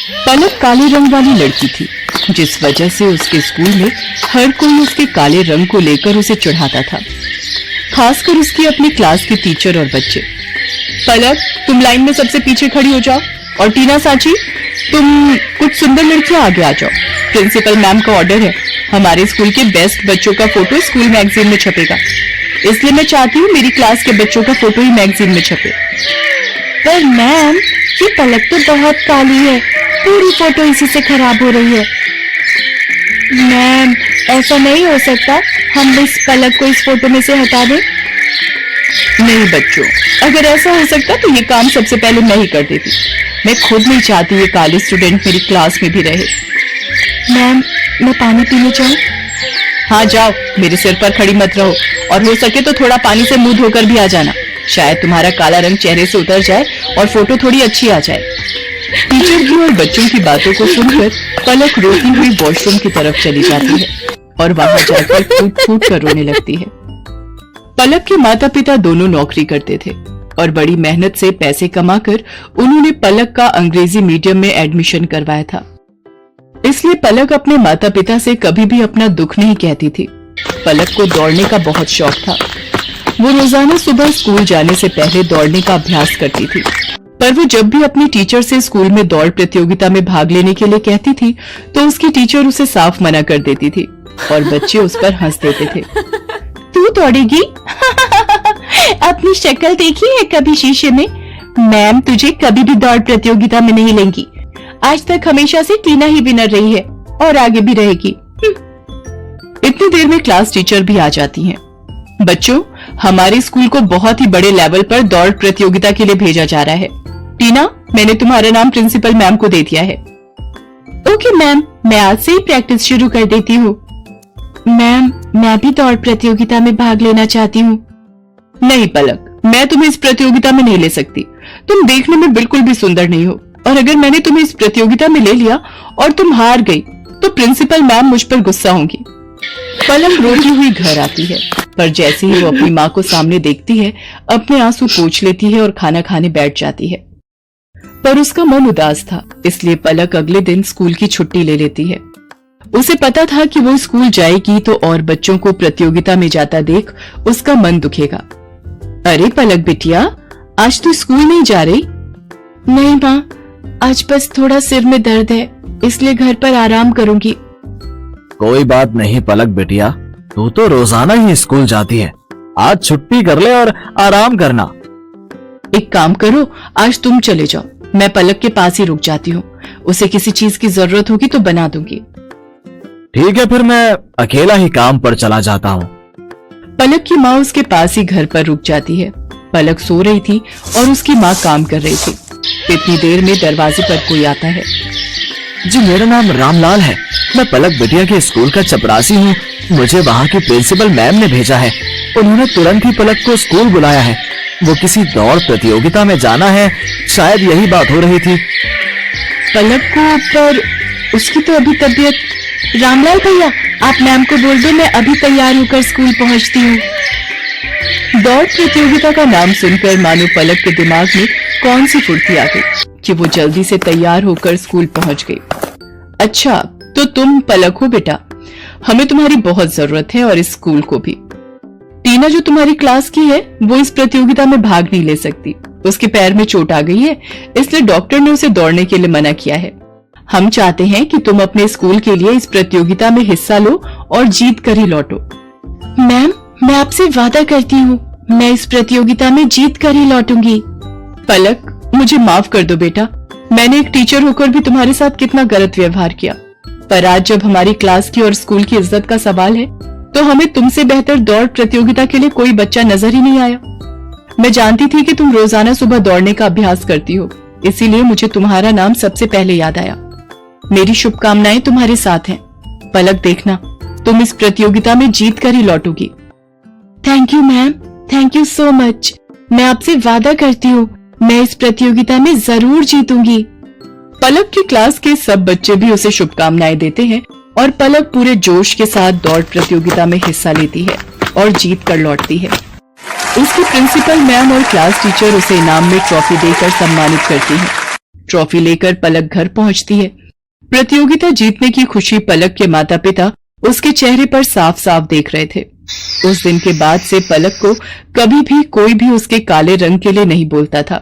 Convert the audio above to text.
पलक काले रंग वाली लड़की थी, जिस वजह से उसके स्कूल में हर कोई उसके काले रंग को लेकर उसे चिढ़ाता था, खासकर उसकी अपनी क्लास के टीचर और बच्चे। पलक, तुम लाइन में सबसे पीछे खड़ी हो जाओ, और टीना साची, तुम कुछ सुंदर लड़कियां आगे आ जाओ। प्रिंसिपल मैम का ऑर्डर है, हमारे स्कूल के बेस्ट बच्चों का फोटो स्कूल मैगजीन में छपेगा, इसलिए मैं चाहती हूँ मेरी क्लास के बच्चों का फोटो ही मैगजीन में छपे। पर मैम, ये पलक तो बहुत काली है, पूरी फोटो इसी से खराब हो रही है। मैम, ऐसा नहीं हो सकता, हम इस पलक को इस फोटो में से हटा दें। नहीं बच्चों, अगर ऐसा हो सकता तो ये काम सबसे पहले मैं ही कर देती। मैं खुद नहीं चाहती ये काली स्टूडेंट मेरी क्लास में भी रहे। मैम, मैं पानी पीने जाऊं? हाँ जाओ, मेरे सिर पर खड़ी मत रहो, और हो सके तो थोड़ा पानी से मुंह धोकर भी आ जाना, शायद तुम्हारा काला रंग चेहरे से उतर जाए और फोटो थोड़ी अच्छी आ जाए। टीचर की और बच्चों की बातों को सुनकर पलक रोती हुई वॉशरूम की तरफ चली जाती है और वहां जाकर फूट फूट कर रोने लगती है। पलक के माता पिता दोनों नौकरी करते थे और बड़ी मेहनत से पैसे कमाकर उन्होंने पलक का अंग्रेजी मीडियम में एडमिशन करवाया था, इसलिए पलक अपने माता पिता से कभी भी अपना दुख नहीं कहती थी। पलक को दौड़ने का बहुत शौक था। वो रोजाना सुबह स्कूल जाने से पहले दौड़ने का अभ्यास करती थी, पर वो जब भी अपनी टीचर से स्कूल में दौड़ प्रतियोगिता में भाग लेने के लिए कहती थी तो उसकी टीचर उसे साफ मना कर देती थी और बच्चे उस पर हंस देते थे। तू दौड़ेगी? अपनी शक्ल देखी है कभी शीशे में? मैम तुझे कभी भी दौड़ प्रतियोगिता में नहीं लेंगी। आज तक हमेशा से टीना ही विनर रही है और आगे भी रहेगी। इतनी देर में क्लास टीचर भी आ जाती हैं। बच्चों, हमारे स्कूल को बहुत ही बड़े लेवल पर दौड़ प्रतियोगिता के लिए भेजा जा रहा है। टीना, मैंने तुम्हारा नाम प्रिंसिपल मैम को दे दिया है। ओके मैम, मैं आज से ही प्रैक्टिस शुरू कर देती हूँ। मैम, मैं भी दौड़ प्रतियोगिता में भाग लेना चाहती हूँ। नहीं पलक, मैं तुम्हें इस प्रतियोगिता में नहीं ले सकती। तुम देखने में बिल्कुल भी सुंदर नहीं हो, और अगर मैंने तुम्हें इस प्रतियोगिता में ले लिया और तुम हार गई तो प्रिंसिपल मैम मुझ पर गुस्सा होंगी। पलक रोती हुई घर आती है, पर जैसे ही वो अपनी माँ को सामने देखती है, अपने आंसू पोंछ लेती है और खाना खाने बैठ जाती है। पर उसका मन उदास था, इसलिए पलक अगले दिन स्कूल की छुट्टी ले लेती है। उसे पता था कि वो स्कूल जाएगी तो और बच्चों को प्रतियोगिता में जाता देख उसका मन दुखेगा। अरे पलक बिटिया, आज तू स्कूल नहीं जा रही? नहीं माँ, आज बस थोड़ा सिर में दर्द है, इसलिए घर पर आराम करूंगी। कोई बात नहीं पलक बिटिया, तू तो रोजाना ही स्कूल जाती है, आज छुट्टी कर ले और आराम करना। एक काम करो, आज तुम चले जाओ, मैं पलक के पास ही रुक जाती हूँ। उसे किसी चीज की जरूरत होगी तो बना दूंगी। ठीक है, फिर मैं अकेला ही काम पर चला जाता हूँ। पलक की माँ उसके पास ही घर पर रुक जाती है। पलक सो रही थी और उसकी माँ काम कर रही थी। इतनी देर में दरवाजे पर कोई आता है। जी, मेरा नाम रामलाल है, मैं पलक बिटिया के स्कूल का चपरासी हूँ। मुझे वहाँ की प्रिंसिपल मैम ने भेजा है, उन्होंने तुरंत ही पलक को स्कूल बुलाया है। वो किसी दौड़ प्रतियोगिता में जाना है, शायद यही बात हो रही थी। पलक को, पर उसकी तो अभी तबीयत। रामलाल भैया, आप मैम को बोल दो मैं अभी तैयार होकर स्कूल पहुंचती हूँ। दौड़ प्रतियोगिता का नाम सुनकर मानो पलक के दिमाग में कौन सी फुर्ती आ गई कि वो जल्दी से तैयार होकर स्कूल पहुंच गई। अच्छा, तो तुम पलक हो बेटा, हमें तुम्हारी बहुत जरूरत है और इस स्कूल को भी। टीना जो तुम्हारी क्लास की है वो इस प्रतियोगिता में भाग नहीं ले सकती, उसके पैर में चोट आ गई है, इसलिए डॉक्टर ने उसे दौड़ने के लिए मना किया है। हम चाहते हैं कि तुम अपने स्कूल के लिए इस प्रतियोगिता में हिस्सा लो और जीत कर ही लौटो। मैम, मैं आपसे वादा करती हूँ, मैं इस प्रतियोगिता में जीत कर ही लौटूंगी। पलक, मुझे माफ कर दो बेटा, मैंने एक टीचर होकर भी तुम्हारे साथ कितना गलत व्यवहार किया, पर आज जब हमारी क्लास की और स्कूल की इज्जत का सवाल है तो हमें तुमसे बेहतर दौड़ प्रतियोगिता के लिए कोई बच्चा नजर ही नहीं आया। मैं जानती थी कि तुम रोजाना सुबह दौड़ने का अभ्यास करती हो, इसीलिए मुझे तुम्हारा नाम सबसे पहले याद आया। मेरी शुभकामनाएं तुम्हारे साथ हैं। पलक, देखना तुम इस प्रतियोगिता में जीत कर ही लौटोगी। Thank you ma'am, thank you so much. मैं आपसे वादा करती हूँ मैं इस प्रतियोगिता में जरूर जीतूंगी। पलक की क्लास के सब बच्चे भी उसे शुभकामनाएं देते हैं और पलक पूरे जोश के साथ दौड़ प्रतियोगिता में हिस्सा लेती है और जीत कर लौटती है। उसकी प्रिंसिपल मैम और क्लास टीचर उसे इनाम में ट्रॉफी देकर सम्मानित करती हैं। ट्रॉफी लेकर पलक घर पहुंचती है। प्रतियोगिता जीतने की खुशी पलक के माता पिता उसके चेहरे पर साफ साफ देख रहे थे। उस दिन के बाद से पलक को कभी भी कोई भी उसके काले रंग के लिए नहीं बोलता था।